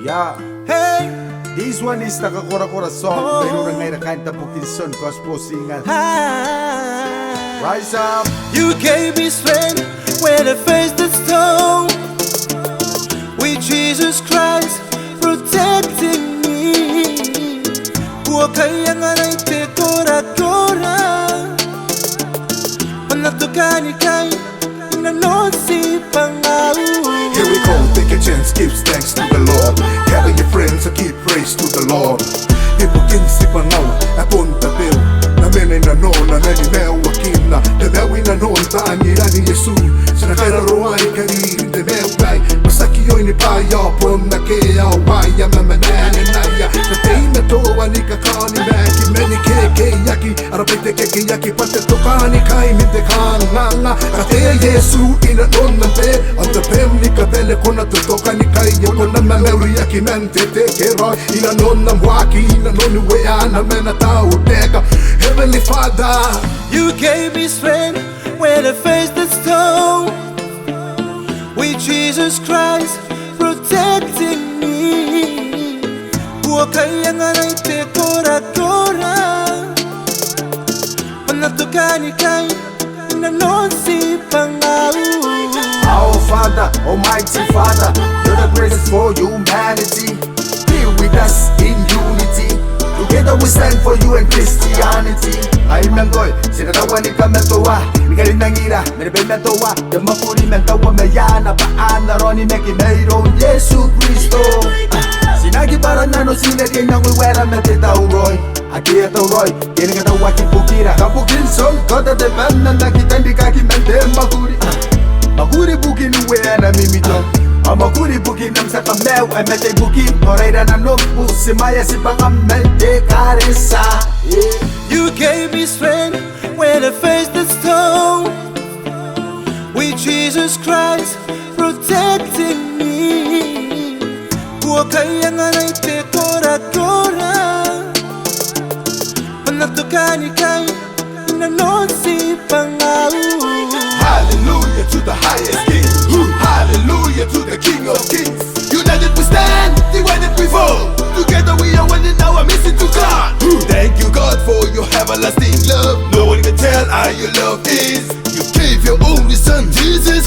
Yeah. Hey, This one is nakakura-kura song. Mayroon na ngayon na kahit tapukin son gospel singer. Rise up. you gave me strength when I faced the storm. With Jesus Christ protecting me. Huwag kayang aray te kora-kora. Manatugani kay inanon si Pangau. Here we go, take a chance, give thanks to the Lord. Gather your friends and give praise to the Lord. Ipukin si Pangaw, akong tabil. Namin ay nanon, nananimew wakina. Damewin nanon, taangira ni Yesu. Sinakararuay karin, dameway. Masakiyoy ni Paya, pon na kaya waya. Mamanananaya, natay na to, anikakani meki. Meni keke yaki, arapite keke yaki. Patetokani kay mindekan nga. Kate Yesu, inanon nante. Ante pem ni kabele kona tutoka ni kaya. Kona mameri yaki mente teke roy. Inanon na mwaki, inanon ni weyana. Mena tau teka. Heavenly Father, You gave me strength when I faced the storm. With Jesus Christ protecting me. Huwag kayang aray te kora-kora. Manatugani kay inanon si Pangau. Our Father, Almighty Father, you're the greatest for humanity. Be with us in unity. Together we stand for you and Christianity. Ay mengoy, sinatawa ni kametowa. Mikarin nangira, meribemetowa. Yamakuri mentawa meyana paana roni meki mayroon Yesu Kristo. Sinagi para nano sinagi nang wiwera metita uroy. Aki ito roy, kini katawa kipukira. Kapukin son, kota de banda nakitandi kaki mente makuri. Makuri bukin uwena mimito. Makuri bukin nam sa kamew ay metay bukin. Orayra na nobu, si Maya si pangamende karesa. You gave me strength when I faced the storm. With Jesus Christ protecting me. Huwag kayang aray te kora-kora. Manatugani kay inanon si Pangau. hallelujah to the highest King. Hallelujah to the King of Kings. United we stand, divided we fall. Together we are one in our mission to God. Thank you God for your everlasting love. No one can tell how your love is. You gave your only son Jesus